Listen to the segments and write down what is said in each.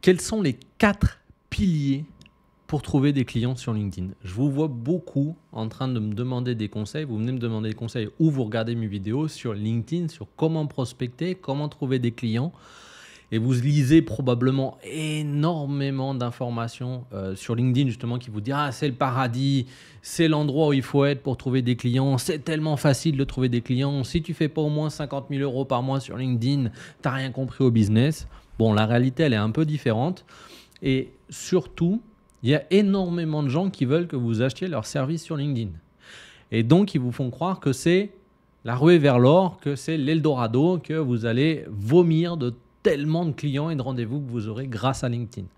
Quels sont les 4 piliers pour trouver des clients sur LinkedIn? Je vous vois beaucoup en train de me demander des conseils. Vous venez me demander des conseils ou vous regardez mes vidéos sur LinkedIn, sur comment prospecter, comment trouver des clients. Et vous lisez probablement énormément d'informations sur LinkedIn justement qui vous disent « Ah, c'est le paradis, c'est l'endroit où il faut être pour trouver des clients, c'est tellement facile de trouver des clients. Si tu ne fais pas au moins 50 000 € par mois sur LinkedIn, tu n'as rien compris au business. » Bon, la réalité, elle est un peu différente. Et surtout, il y a énormément de gens qui veulent que vous achetiez leur service sur LinkedIn. Et donc, ils vous font croire que c'est la ruée vers l'or, que c'est l'Eldorado, que vous allez vomir de tellement de clients et de rendez-vous que vous aurez grâce à LinkedIn.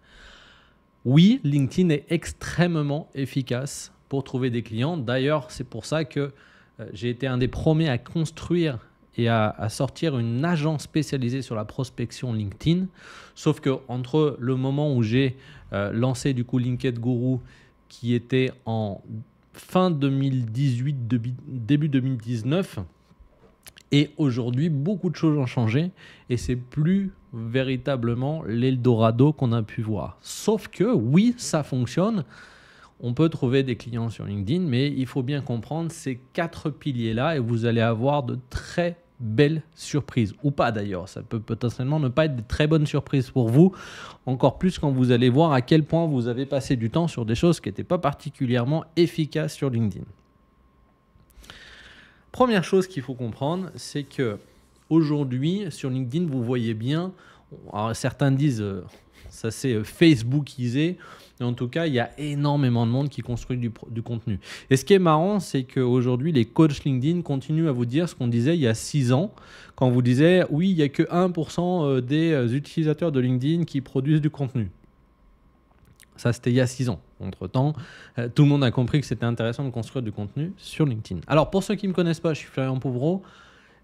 Oui, LinkedIn est extrêmement efficace pour trouver des clients. D'ailleurs, c'est pour ça que j'ai été un des premiers à construire et à sortir une agence spécialisée sur la prospection LinkedIn. Sauf que entre le moment où j'ai lancé du coup LinkedIn Guru, qui était en fin 2018, début 2019, et aujourd'hui, beaucoup de choses ont changé et c'est plus véritablement l'Eldorado qu'on a pu voir. Sauf que oui, ça fonctionne. On peut trouver des clients sur LinkedIn, mais il faut bien comprendre ces 4 piliers-là et vous allez avoir de très belles surprises. Ou pas d'ailleurs, ça peut potentiellement ne pas être de très bonnes surprises pour vous, encore plus quand vous allez voir à quel point vous avez passé du temps sur des choses qui n'étaient pas particulièrement efficaces sur LinkedIn. Première chose qu'il faut comprendre, c'est que aujourd'hui sur LinkedIn, vous voyez bien, alors certains disent ça c'est Facebookisé, mais en tout cas, il y a énormément de monde qui construit du contenu. Et ce qui est marrant, c'est qu'aujourd'hui, les coachs LinkedIn continuent à vous dire ce qu'on disait il y a 6 ans, quand vous disiez oui, il n'y a que 1% des utilisateurs de LinkedIn qui produisent du contenu. Ça, c'était il y a 6 ans. Entre-temps, tout le monde a compris que c'était intéressant de construire du contenu sur LinkedIn. Alors, pour ceux qui ne me connaissent pas, je suis Florian Pouvreau.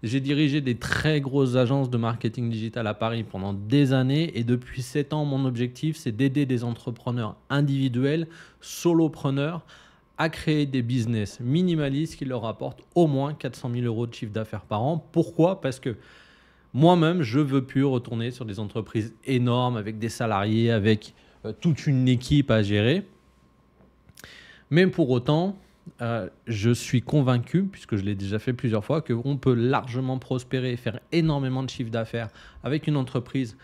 J'ai dirigé des très grosses agences de marketing digital à Paris pendant des années. Et depuis 7 ans, mon objectif, c'est d'aider des entrepreneurs individuels, solopreneurs, à créer des business minimalistes qui leur rapportent au moins 400 000 € de chiffre d'affaires par an. Pourquoi ? Parce que moi-même, je ne veux plus retourner sur des entreprises énormes avec des salariés, avec toute une équipe à gérer. Mais pour autant, je suis convaincu, puisque je l'ai déjà fait plusieurs fois, qu'on peut largement prospérer et faire énormément de chiffre d'affaires avec une entreprise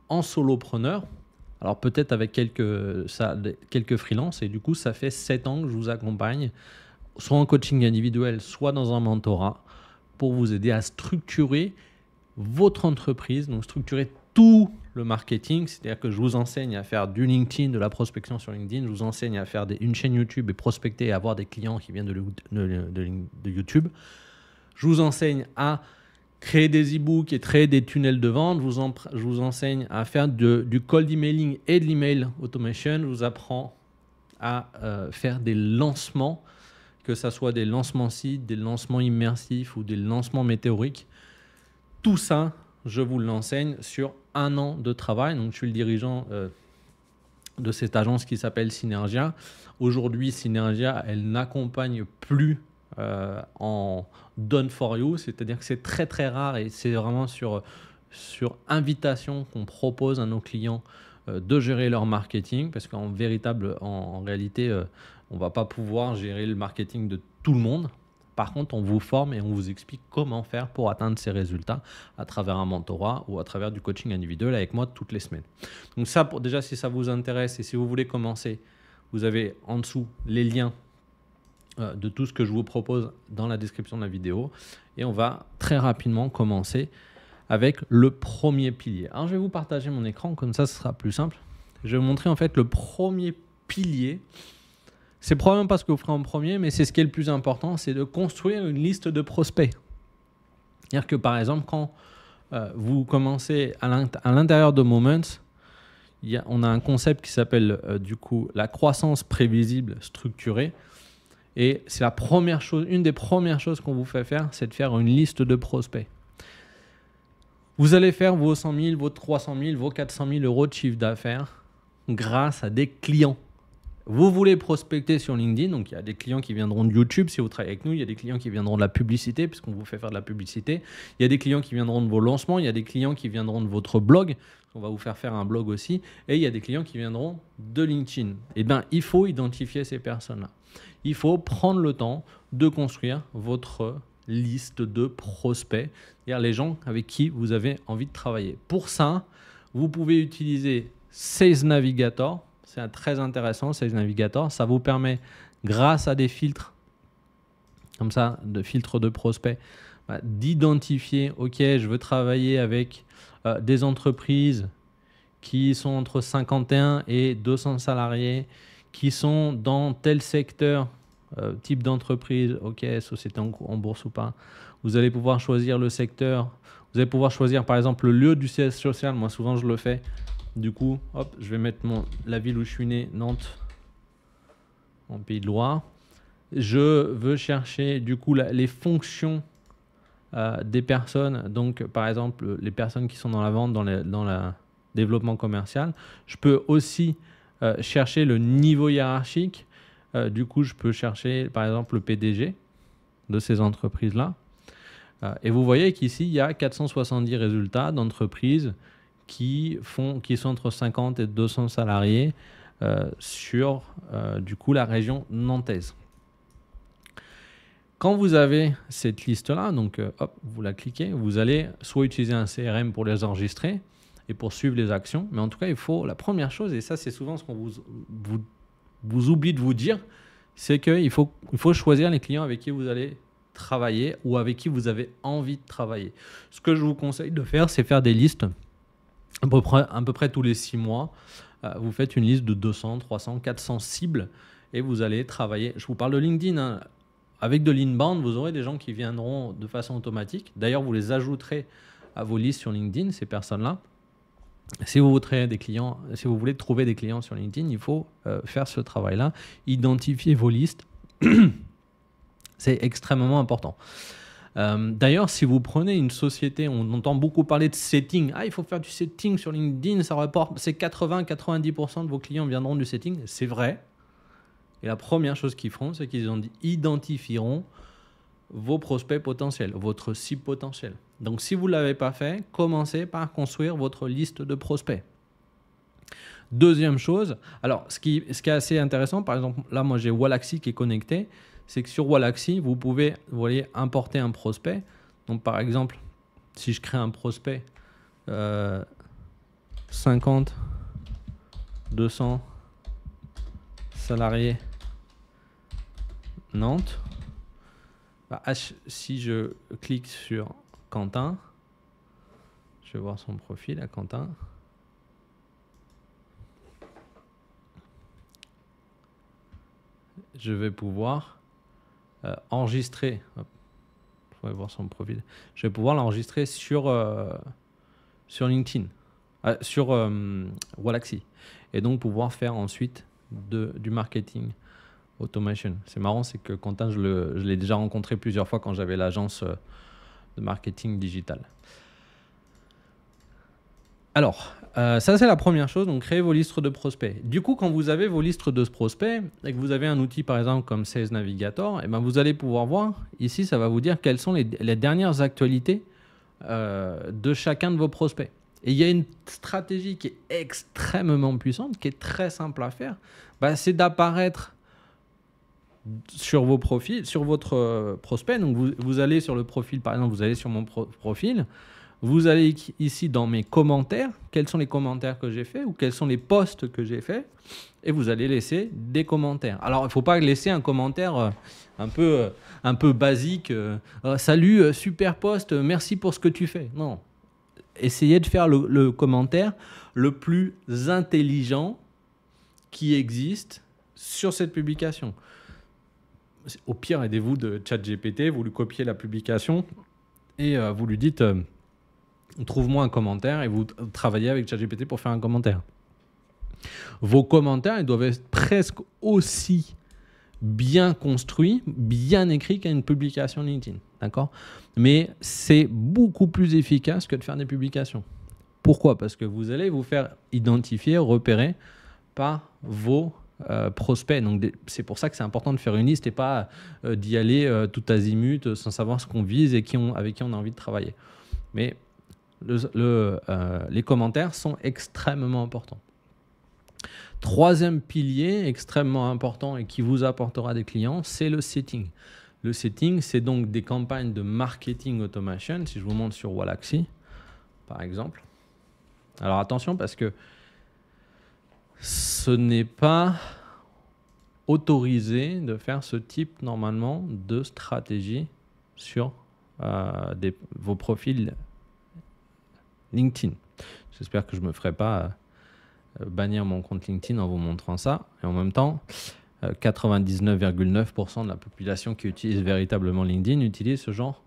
en solopreneur. Alors peut-être avec quelques freelances. Et du coup, ça fait 7 ans que je vous accompagne, soit en coaching individuel, soit dans un mentorat, pour vous aider à structurer votre entreprise, donc structurer tout le marketing, c'est-à-dire que je vous enseigne à faire du LinkedIn, de la prospection sur LinkedIn, je vous enseigne à faire une chaîne YouTube et prospecter et avoir des clients qui viennent de YouTube. Je vous enseigne à créer des e-books et créer des tunnels de vente. Je vous enseigne à faire du cold emailing et de l'email automation. Je vous apprends à faire des lancements, que ce soit des lancements sites, des lancements immersifs ou des lancements météoriques. Tout ça, je vous l'enseigne sur 1 an de travail. Donc, je suis le dirigeant de cette agence qui s'appelle Synergia. Aujourd'hui, Synergia, elle n'accompagne plus en done for you, c'est-à-dire que c'est très très rare et c'est vraiment sur invitation qu'on propose à nos clients de gérer leur marketing, parce qu'en réalité, on ne va pas pouvoir gérer le marketing de tout le monde. Par contre, on vous forme et on vous explique comment faire pour atteindre ces résultats à travers un mentorat ou à travers du coaching individuel avec moi toutes les semaines. Donc ça, déjà, si ça vous intéresse et si vous voulez commencer, vous avez en dessous les liens de tout ce que je vous propose dans la description de la vidéo. Et on va très rapidement commencer avec le premier pilier. Alors, je vais vous partager mon écran, comme ça, ce sera plus simple. Je vais vous montrer en fait le premier pilier. C'est probablement pas ce que vous ferez en premier, mais c'est ce qui est le plus important, c'est de construire une liste de prospects. C'est-à-dire que par exemple, quand vous commencez à l'intérieur de Moments, on a un concept qui s'appelle du coup la croissance prévisible structurée. Et c'est une des premières choses qu'on vous fait faire, c'est de faire une liste de prospects. Vous allez faire vos 100 000, vos 300 000, vos 400 000 € de chiffre d'affaires grâce à des clients. Vous voulez prospecter sur LinkedIn, donc il y a des clients qui viendront de YouTube si vous travaillez avec nous, il y a des clients qui viendront de la publicité puisqu'on vous fait faire de la publicité, il y a des clients qui viendront de vos lancements, il y a des clients qui viendront de votre blog, on va vous faire un blog aussi, et il y a des clients qui viendront de LinkedIn. Eh bien, il faut identifier ces personnes-là. Il faut prendre le temps de construire votre liste de prospects, c'est-à-dire les gens avec qui vous avez envie de travailler. Pour ça, vous pouvez utiliser Sales Navigator. C'est très intéressant, Sales Navigator. Ça vous permet, grâce à des filtres, comme ça, de filtres de prospects, d'identifier, OK, je veux travailler avec des entreprises qui sont entre 51 et 200 salariés, qui sont dans tel secteur, type d'entreprise, OK, société en bourse ou pas. Vous allez pouvoir choisir le secteur. Vous allez pouvoir choisir, par exemple, le lieu du siège social. Moi, souvent, je le fais. Du coup, hop, je vais mettre la ville où je suis né, Nantes, en Pays de Loire. Je veux chercher, du coup, les fonctions des personnes. Donc, par exemple, les personnes qui sont dans la vente, dans le développement commercial. Je peux aussi chercher le niveau hiérarchique. Du coup, je peux chercher, par exemple, le PDG de ces entreprises-là. Et vous voyez qu'ici, il y a 470 résultats d'entreprises qui sont entre 50 et 200 salariés sur du coup la région nantaise. Quand vous avez cette liste-là, donc hop, vous la cliquez, vous allez soit utiliser un CRM pour les enregistrer et pour suivre les actions, mais en tout cas, il faut la première chose, et ça c'est souvent ce qu'on vous oublie de vous dire, c'est qu'il faut choisir les clients avec qui vous allez travailler ou avec qui vous avez envie de travailler. Ce que je vous conseille de faire, c'est faire des listes à peu près tous les 6 mois. Vous faites une liste de 200, 300, 400 cibles et vous allez travailler. Je vous parle de LinkedIn. Hein. Avec de l'inbound, vous aurez des gens qui viendront de façon automatique. D'ailleurs, vous les ajouterez à vos listes sur LinkedIn, ces personnes-là. Si vous voulez des clients, si vous voulez trouver des clients sur LinkedIn, il faut faire ce travail-là. Identifier vos listes. C'est extrêmement important. D'ailleurs, si vous prenez une société, on entend beaucoup parler de setting. Ah, il faut faire du setting sur LinkedIn, ça rapporte, c'est 80-90% de vos clients viendront du setting. C'est vrai. Et la première chose qu'ils feront, c'est qu'ils identifieront vos prospects potentiels, votre cible potentielle. Donc, si vous ne l'avez pas fait, commencez par construire votre liste de prospects. Deuxième chose, alors ce qui est assez intéressant, par exemple, là, moi j'ai Wallaxy qui est connecté. C'est que sur Wallaxy, vous pouvez, vous voyez, importer un prospect. Donc, par exemple, si je crée un prospect 50, 200 salariés Nantes, si je clique sur Quentin, je vais voir son profil à Quentin. Je vais pouvoir enregistrer, je vais voir son profil, je vais pouvoir l'enregistrer sur LinkedIn, sur Wallaxy, et donc pouvoir faire ensuite du marketing automation. C'est marrant, c'est que Quentin, je l'ai déjà rencontré plusieurs fois quand j'avais l'agence de marketing digital. Alors, ça c'est la première chose, donc créez vos listes de prospects. Du coup, quand vous avez vos listes de prospects et que vous avez un outil par exemple comme Sales Navigator, et ben vous allez pouvoir voir, ici ça va vous dire quelles sont les dernières actualités de chacun de vos prospects. Et il y a une stratégie qui est extrêmement puissante, qui est très simple à faire, c'est d'apparaître sur vos profils, sur votre prospect. Donc vous allez sur le profil, par exemple, vous allez sur mon profil. Vous allez ici dans mes commentaires, quels sont les commentaires que j'ai faits ou quels sont les posts que j'ai faits, et vous allez laisser des commentaires. Alors, il ne faut pas laisser un commentaire un peu basique, salut, super post, merci pour ce que tu fais. Non, essayez de faire le commentaire le plus intelligent qui existe sur cette publication. Au pire, aidez-vous de ChatGPT, vous lui copiez la publication et vous lui dites... trouve-moi un commentaire et vous travaillez avec ChatGPT pour faire un commentaire. Vos commentaires, ils doivent être presque aussi bien construits, bien écrits qu'une publication LinkedIn. D'accord ? Mais c'est beaucoup plus efficace que de faire des publications. Pourquoi ? Parce que vous allez vous faire identifier, repérer par vos prospects. Donc c'est pour ça que c'est important de faire une liste et pas d'y aller tout azimut sans savoir ce qu'on vise et avec qui on a envie de travailler. Mais les commentaires sont extrêmement importants. Troisième pilier extrêmement important et qui vous apportera des clients, c'est le setting. Le setting, c'est donc des campagnes de marketing automation. Si je vous montre sur Wallaxy, par exemple. Alors attention parce que ce n'est pas autorisé de faire ce type normalement de stratégie sur vos profils LinkedIn. J'espère que je ne me ferai pas bannir mon compte LinkedIn en vous montrant ça. Et en même temps, 99,9% de la population qui utilise véritablement LinkedIn utilise ce genre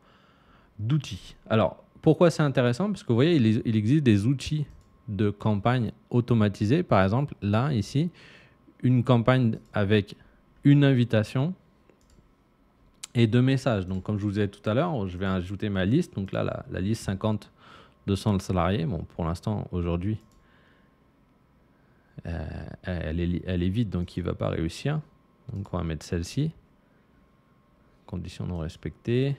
d'outils. Alors, pourquoi c'est intéressant? Parce que vous voyez, il existe des outils de campagne automatisés. Par exemple, là, ici, une campagne avec une invitation et 2 messages. Donc, comme je vous disais tout à l'heure, je vais ajouter ma liste. Donc là, la liste 50, 200 salariés. Bon, pour l'instant, aujourd'hui, elle est vide, donc il ne va pas réussir. Donc, on va mettre celle-ci. Conditions non respectées.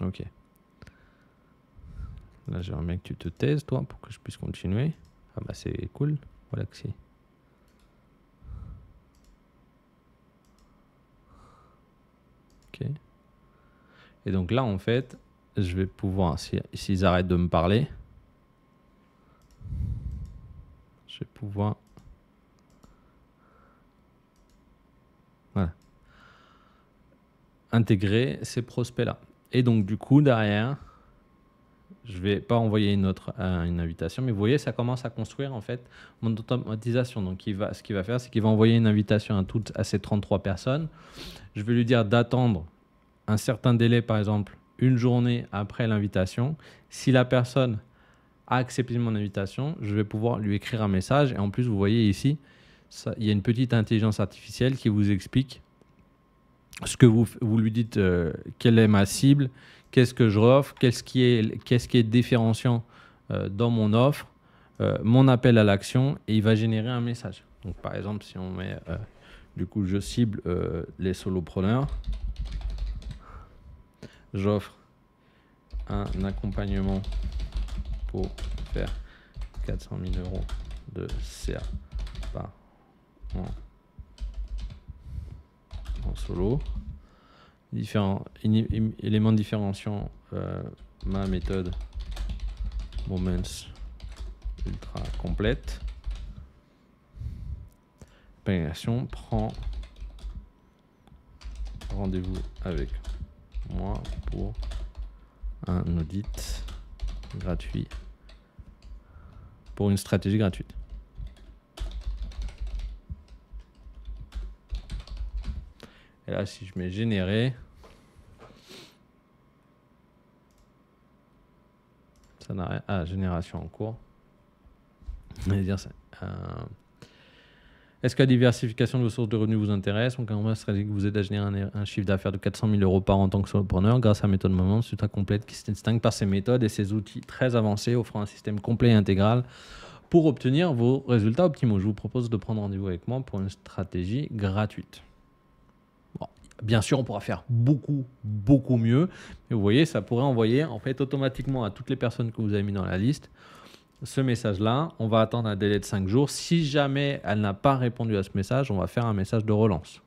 OK. Là, j'aimerais bien que tu te taises, toi, pour que je puisse continuer. Ah bah, c'est cool. Voilà que c'est. OK. Et donc là, en fait, je vais pouvoir, s'ils arrêtent de me parler, je vais pouvoir... Voilà. Intégrer ces prospects-là. Et donc, du coup, derrière, je ne vais pas envoyer une invitation, mais vous voyez, ça commence à construire en fait mon automatisation. Donc, ce qu'il va faire, c'est qu'il va envoyer une invitation à ces 33 personnes. Je vais lui dire d'attendre un certain délai, par exemple, une journée après l'invitation. Si la personne a accepté mon invitation, je vais pouvoir lui écrire un message. Et en plus, vous voyez ici, il y a une petite intelligence artificielle qui vous explique ce que vous lui dites, quelle est ma cible, qu'est-ce que je offre, qu'est-ce qui est différenciant dans mon offre, mon appel à l'action, et il va générer un message. Donc, par exemple, si on met, du coup, je cible les solopreneurs, j'offre un accompagnement pour faire 400 000 € de CA par an en solo. Différents éléments différenciants, ma méthode Moments ultra complète. Planification, prends rendez-vous avec moi pour un audit gratuit pour une stratégie gratuite. Et là, si je mets générer, ça n'a rien. Ah, génération en cours. Est-ce que la diversification de vos sources de revenus vous intéresse? Donc, un stratégie vous aide à générer un chiffre d'affaires de 400 000 € par an en tant que solopreneur grâce à la méthode Moments ultra complète qui se distingue par ses méthodes et ses outils très avancés offrant un système complet et intégral pour obtenir vos résultats optimaux. Je vous propose de prendre rendez-vous avec moi pour une stratégie gratuite. Bon, bien sûr, on pourra faire beaucoup mieux. Mais vous voyez, ça pourrait envoyer en fait automatiquement à toutes les personnes que vous avez mis dans la liste ce message-là. On va attendre un délai de 5 jours. Si jamais elle n'a pas répondu à ce message, on va faire un message de relance.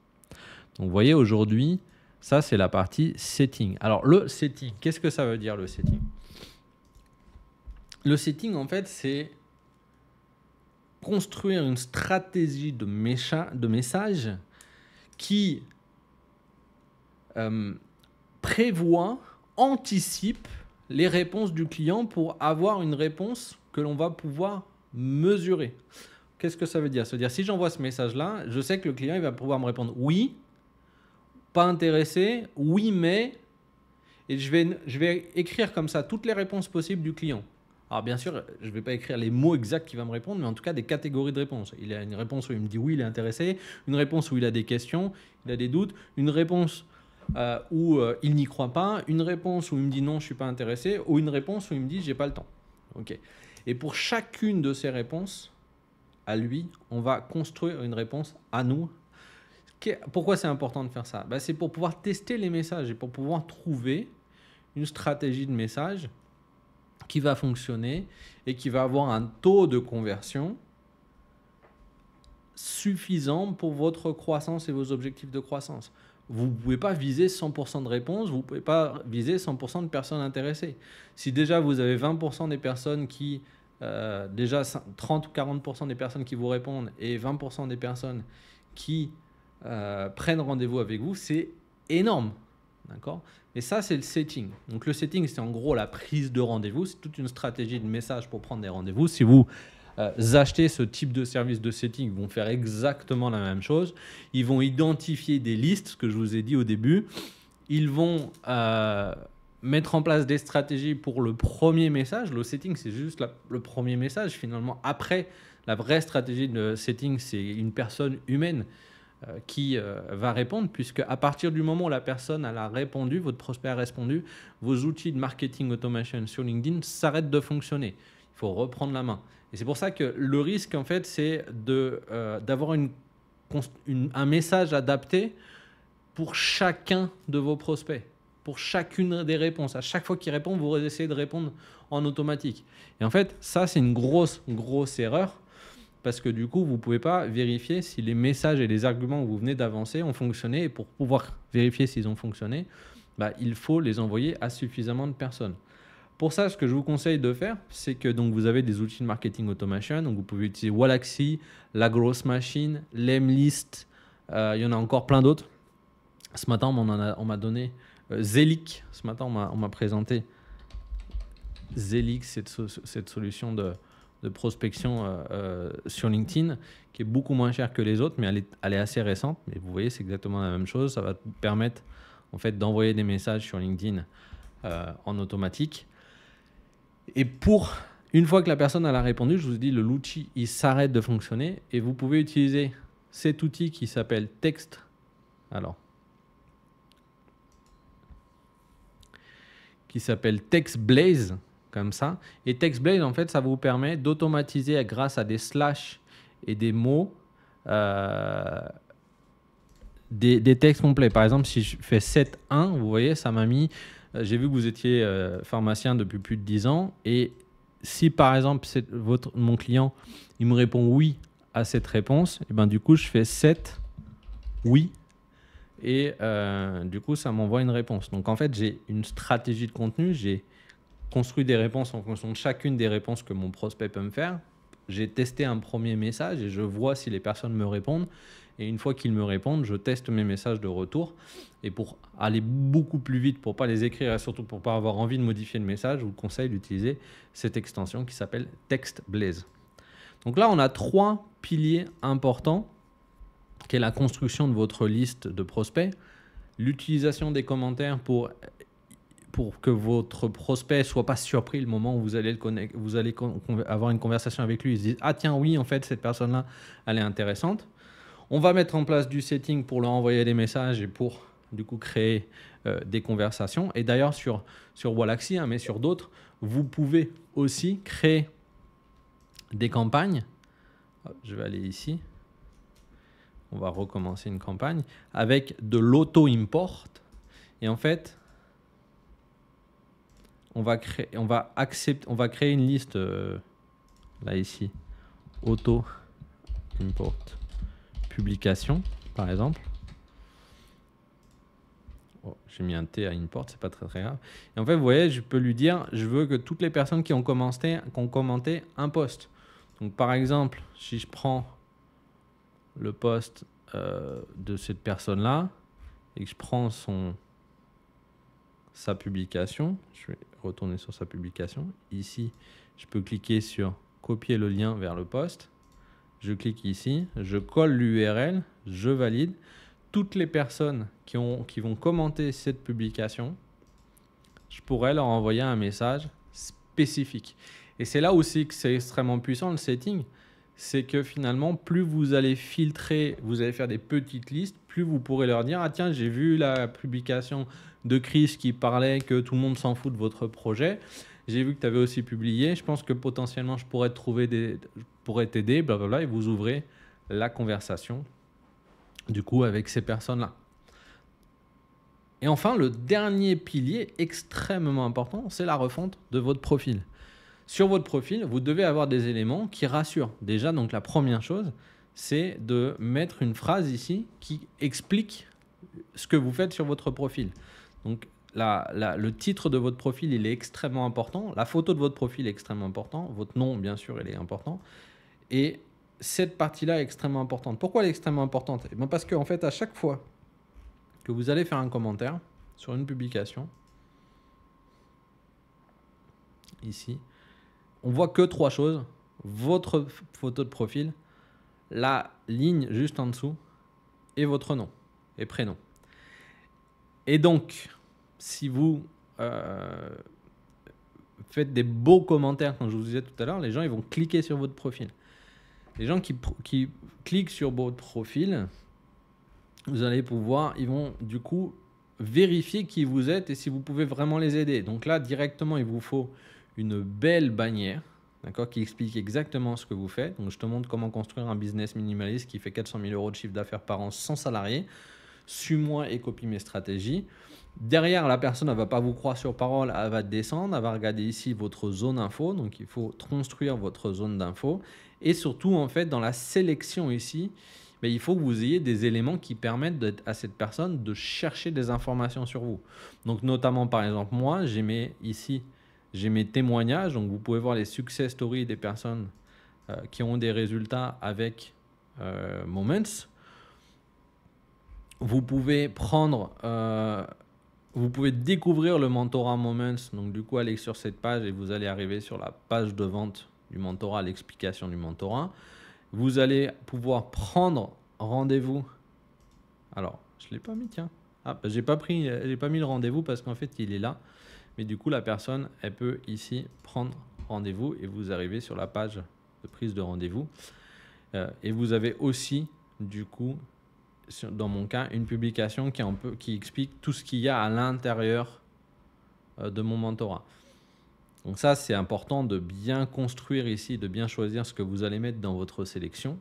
Donc, vous voyez, aujourd'hui, ça, c'est la partie setting. Alors, le setting, qu'est-ce que ça veut dire, le setting? Le setting, en fait, c'est construire une stratégie de message qui prévoit, anticipe les réponses du client pour avoir une réponse que l'on va pouvoir mesurer. Qu'est-ce que ça veut dire? C'est-à-dire, si j'envoie ce message-là, je sais que le client il va pouvoir me répondre oui, pas intéressé, oui, mais... Et je vais écrire comme ça toutes les réponses possibles du client. Alors bien sûr, je ne vais pas écrire les mots exacts qu'il va me répondre, mais en tout cas des catégories de réponses. Il a une réponse où il me dit oui, il est intéressé, une réponse où il a des questions, il a des doutes, une réponse où il n'y croit pas, une réponse où il me dit non, je ne suis pas intéressé, ou une réponse où il me dit j'ai pas le temps. Okay. Et pour chacune de ces réponses, à lui, on va construire une réponse à nous. Pourquoi c'est important de faire ça? C'est pour pouvoir tester les messages et pour pouvoir trouver une stratégie de message qui va fonctionner et qui va avoir un taux de conversion suffisant pour votre croissance et vos objectifs de croissance. Vous ne pouvez pas viser 100% de réponses, vous ne pouvez pas viser 100% de personnes intéressées. Si déjà vous avez 20% des personnes qui, déjà 30 ou 40% des personnes qui vous répondent et 20% des personnes qui prennent rendez-vous avec vous, c'est énorme. D'accord? Et ça, c'est le setting. Donc le setting, c'est en gros la prise de rendez-vous. C'est toute une stratégie de message pour prendre des rendez-vous. Si vous achetez ce type de service de setting, ils vont faire exactement la même chose. Ils vont identifier des listes, ce que je vous ai dit au début. Ils vont mettre en place des stratégies pour le premier message. Le setting, c'est juste le premier message. Finalement, après, la vraie stratégie de setting, c'est une personne humaine qui va répondre, puisque à partir du moment où la personne elle a répondu, votre prospect a répondu, vos outils de marketing automation sur LinkedIn s'arrêtent de fonctionner. Il faut reprendre la main. Et c'est pour ça que le risque, en fait, c'est d'avoir un message adapté pour chacun de vos prospects, pour chacune des réponses. À chaque fois qu'il répond, vous essayez de répondre en automatique. Et en fait, ça, c'est une grosse erreur. Parce que du coup, vous ne pouvez pas vérifier si les messages et les arguments que vous venez d'avancer ont fonctionné. Et pour pouvoir vérifier s'ils ont fonctionné, il faut les envoyer à suffisamment de personnes. Pour ça, ce que je vous conseille de faire, c'est que donc, vous avez des outils de marketing automation. Donc, vous pouvez utiliser Wallaxy, La Grosse Machine, Lemlist. Il y en a encore plein d'autres. Ce matin, on m'a donné Zelic. Ce matin, on m'a présenté Zelic, cette solution de prospection sur LinkedIn qui est beaucoup moins chère que les autres, mais elle est assez récente. Mais vous voyez, c'est exactement la même chose. Ça va vous permettre en fait, d'envoyer des messages sur LinkedIn en automatique. Et une fois que la personne elle a répondu, je vous dis, l'outil il s'arrête de fonctionner et vous pouvez utiliser cet outil qui s'appelle Text. Qui s'appelle TextBlaze. Comme ça. Et TextBlaze, en fait, ça vous permet d'automatiser grâce à des slash et des mots des textes complets. Par exemple, si je fais 7.1, vous voyez, ça m'a mis... j'ai vu que vous étiez pharmacien depuis plus de 10 ans. Et si, par exemple, mon client, il me répond oui à cette réponse, et ben, du coup, je fais 7 oui. Et du coup, ça m'envoie une réponse. Donc, en fait, j'ai une stratégie de contenu. J'ai construit des réponses en fonction de chacune des réponses que mon prospect peut me faire. J'ai testé un premier message et je vois si les personnes me répondent. Et une fois qu'ils me répondent, je teste mes messages de retour. Et pour aller beaucoup plus vite, pour ne pas les écrire et surtout pour ne pas avoir envie de modifier le message, je vous conseille d'utiliser cette extension qui s'appelle TextBlaze. Donc là, on a 3 piliers importants, qui est la construction de votre liste de prospects, l'utilisation des commentaires pour que votre prospect ne soit pas surpris le moment où vous allez avoir une conversation avec lui. Il se dit « Ah tiens, oui, en fait, cette personne-là, elle est intéressante. » On va mettre en place du setting pour leur envoyer des messages et pour, du coup, créer des conversations. Et d'ailleurs, sur Wallaxy, mais sur d'autres, vous pouvez aussi créer des campagnes. Je vais aller ici. On va recommencer une campagne avec de l'auto-import. Et en fait... on va créer une liste là ici, auto import publication par exemple. J'ai mis un T à import, c'est pas très grave. Et en fait, vous voyez, je peux lui dire, je veux que toutes les personnes qui ont commenté un post. Donc par exemple, si je prends le post de cette personne là et que je prends sa publication, je vais retourner sur sa publication. Ici, je peux cliquer sur copier le lien vers le post. Je clique ici, je colle l'URL, je valide. Toutes les personnes qui vont commenter cette publication, je pourrais leur envoyer un message spécifique. Et c'est là aussi que c'est extrêmement puissant le setting. C'est que finalement, plus vous allez filtrer, vous allez faire des petites listes, plus vous pourrez leur dire « Ah tiens, j'ai vu la publication de Chris qui parlait que tout le monde s'en fout de votre projet. J'ai vu que tu avais aussi publié. Je pense que potentiellement, je pourrais t'aider, blablabla, et vous ouvrez la conversation, du coup, avec ces personnes-là. Et enfin, le dernier pilier extrêmement important, c'est la refonte de votre profil. Sur votre profil, vous devez avoir des éléments qui rassurent. Déjà, donc la première chose, c'est de mettre une phrase ici qui explique ce que vous faites sur votre profil. Donc, le titre de votre profil, il est extrêmement important. La photo de votre profil est extrêmement important. Votre nom, bien sûr, il est important. Et cette partie-là est extrêmement importante. Pourquoi elle est extrêmement importante? Parce qu'en fait, à chaque fois que vous allez faire un commentaire sur une publication, ici, on voit que 3 choses. Votre photo de profil, la ligne juste en dessous et votre nom et prénom. Et donc, si vous faites des beaux commentaires, comme je vous disais tout à l'heure, les gens ils vont cliquer sur votre profil. Les gens qui cliquent sur votre profil, vous allez pouvoir, ils vont du coup vérifier qui vous êtes et si vous pouvez vraiment les aider. Donc là, directement, il vous faut une belle bannière, d'accord, qui explique exactement ce que vous faites. Donc je te montre comment construire un business minimaliste qui fait 400 000 € de chiffre d'affaires par an sans salarié. Suis-moi et copie mes stratégies. Derrière, la personne ne va pas vous croire sur parole, elle va descendre, elle va regarder ici votre zone info. Donc, il faut construire votre zone d'info. Et surtout, en fait, dans la sélection ici, il faut que vous ayez des éléments qui permettent à cette personne de chercher des informations sur vous. Donc, notamment, par exemple, moi, j'ai mes témoignages. Donc, vous pouvez voir les success stories des personnes qui ont des résultats avec Moments. Vous pouvez vous pouvez découvrir le mentorat Moments. Donc, du coup, allez sur cette page et vous allez arriver sur la page de vente du mentorat, l'explication du mentorat. Vous allez pouvoir prendre rendez-vous. Alors, je ne l'ai pas mis, tiens. Ah, j'ai pas mis le rendez-vous parce qu'en fait, il est là. Mais du coup, la personne, elle peut ici prendre rendez-vous et vous arrivez sur la page de prise de rendez-vous. Et vous avez aussi, du coup, dans mon cas, une publication qui explique tout ce qu'il y a à l'intérieur de mon mentorat. Donc ça, c'est important de bien construire ici, de bien choisir ce que vous allez mettre dans votre sélection.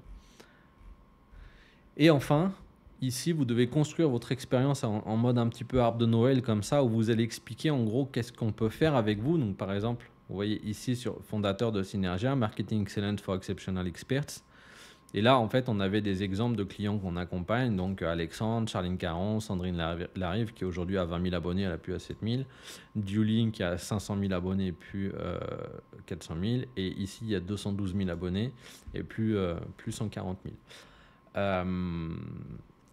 Et enfin, ici, vous devez construire votre expérience en mode un petit peu arbre de Noël comme ça, où vous allez expliquer en gros qu'est-ce qu'on peut faire avec vous. Donc par exemple, vous voyez ici sur fondateur de Synergia, Marketing Excellence for Exceptional Experts. Et là, en fait, on avait des exemples de clients qu'on accompagne. Donc, Alexandre, Charline Caron, Sandrine Larive, qui aujourd'hui a 20 000 abonnés, elle a plus à 7 000. Dueling, qui a 500 000 abonnés, plus 400 000. Et ici, il y a 212 000 abonnés et plus 140 000.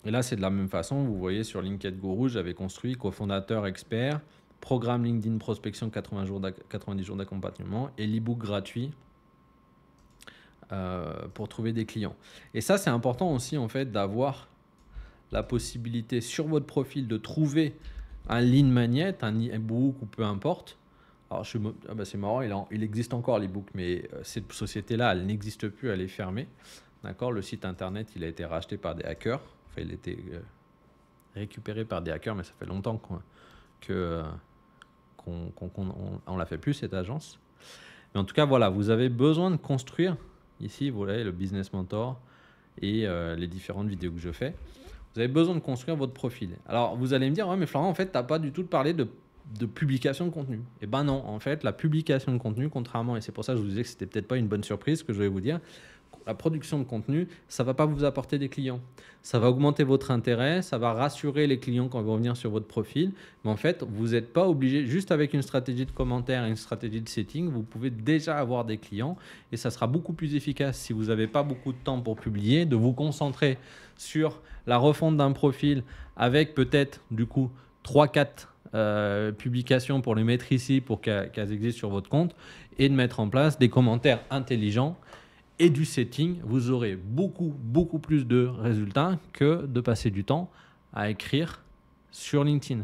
Et là, c'est de la même façon. Vous voyez, sur LinkedIn Guru, j'avais construit cofondateur expert, programme LinkedIn prospection 90 jours d'accompagnement et l'e-book gratuit pour trouver des clients. Et ça, c'est important aussi en fait d'avoir la possibilité sur votre profil de trouver un lead magnet, un e-book ou peu importe. Alors, c'est marrant, il existe encore l'e-book, mais cette société-là, elle n'existe plus, elle est fermée. D'accord, le site internet, il a été racheté par des hackers. Enfin, il a été récupéré par des hackers, mais ça fait longtemps qu'on l'a fait plus, cette agence. Mais en tout cas, voilà, vous avez besoin de construire. Ici, vous voyez le Business Mentor et les différentes vidéos que je fais. Vous avez besoin de construire votre profil. Alors, vous allez me dire, ouais, mais Florent, en fait, tu n'as pas du tout parlé de publication de contenu. Eh ben non, en fait, la publication de contenu, contrairement, et c'est pour ça que je vous disais que c'était peut-être pas une bonne surprise, ce que je vais vous dire, la production de contenu, ça ne va pas vous apporter des clients. Ça va augmenter votre intérêt, ça va rassurer les clients quand ils vont venir sur votre profil. Mais en fait, vous n'êtes pas obligé, juste avec une stratégie de commentaire et une stratégie de setting, vous pouvez déjà avoir des clients et ça sera beaucoup plus efficace si vous n'avez pas beaucoup de temps pour publier, de vous concentrer sur la refonte d'un profil avec peut-être du coup 3-4 publications pour les mettre ici pour qu'elles existent sur votre compte et de mettre en place des commentaires intelligents et du setting. Vous aurez beaucoup plus de résultats que de passer du temps à écrire sur LinkedIn.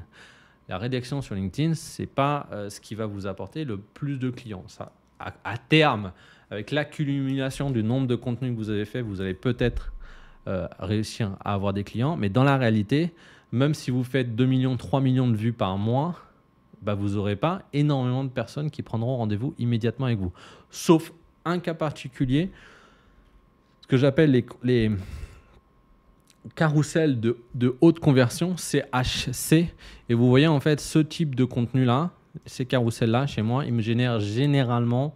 La rédaction sur LinkedIn, ce n'est pas ce qui va vous apporter le plus de clients. Ça, à terme, avec l'accumulation du nombre de contenus que vous avez fait, vous allez peut-être réussir à avoir des clients. Mais dans la réalité, même si vous faites 2 millions, 3 millions de vues par mois, bah, vous n'aurez pas énormément de personnes qui prendront rendez-vous immédiatement avec vous. Sauf un cas particulier, ce que j'appelle les carousels de haute conversion, CHC. Et vous voyez en fait ce type de contenu-là, ces carousels-là, chez moi, ils me génèrent généralement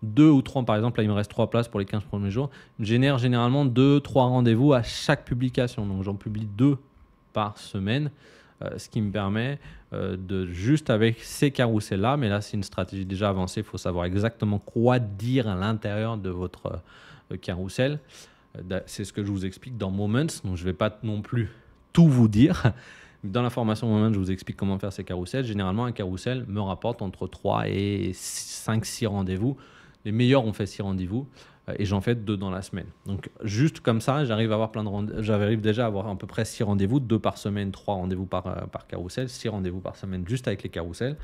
2 ou 3, par exemple, là il me reste 3 places pour les 15 premiers jours, ils me génèrent généralement 2-3 rendez-vous à chaque publication. Donc j'en publie 2 par semaine, ce qui me permet de juste avec ces carousels-là, mais là c'est une stratégie déjà avancée, il faut savoir exactement quoi dire à l'intérieur de votre carrousel. C'est ce que je vous explique dans Moments, donc je ne vais pas non plus tout vous dire. Dans la formation Moments, je vous explique comment faire ces carousels. Généralement, un carrousel me rapporte entre 3 et 5-6 rendez-vous. Les meilleurs ont fait 6 rendez-vous et j'en fais 2 dans la semaine. Donc juste comme ça, j'arrive déjà à avoir à peu près 6 rendez-vous, 2 par semaine, 3 rendez-vous par carrousel, 6 rendez-vous par semaine juste avec les carousels.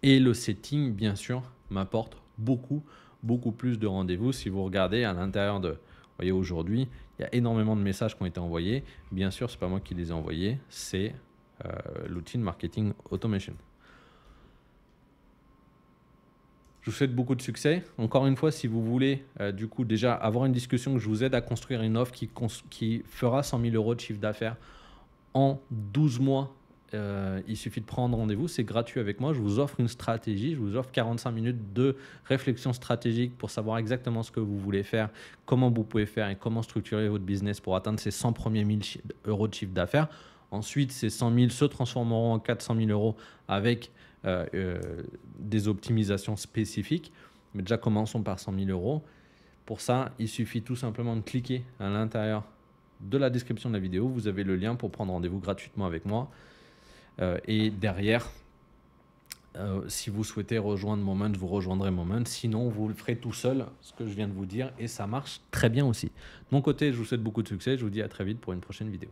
Et le setting, bien sûr, m'apporte beaucoup plus de rendez-vous. Si vous regardez à l'intérieur de, vous voyez aujourd'hui, il y a énormément de messages qui ont été envoyés. Bien sûr, ce n'est pas moi qui les ai envoyés, c'est l'outil de marketing automation. Je vous souhaite beaucoup de succès. Encore une fois, si vous voulez du coup déjà avoir une discussion, que je vous aide à construire une offre qui fera 100 000 euros de chiffre d'affaires en 12 mois, il suffit de prendre rendez-vous, c'est gratuit avec moi. Je vous offre une stratégie, je vous offre 45 minutes de réflexion stratégique pour savoir exactement ce que vous voulez faire, comment vous pouvez faire et comment structurer votre business pour atteindre ces 100 premiers 1000 euros de chiffre d'affaires. Ensuite, ces 100 000 se transformeront en 400 000 euros avec des optimisations spécifiques. Mais déjà, commençons par 100 000 euros. Pour ça, il suffit tout simplement de cliquer à l'intérieur de la description de la vidéo. Vous avez le lien pour prendre rendez-vous gratuitement avec moi. Et derrière, si vous souhaitez rejoindre Moment, vous rejoindrez Moment. Sinon, vous le ferez tout seul, ce que je viens de vous dire, et ça marche très bien aussi. De mon côté, je vous souhaite beaucoup de succès. Je vous dis à très vite pour une prochaine vidéo.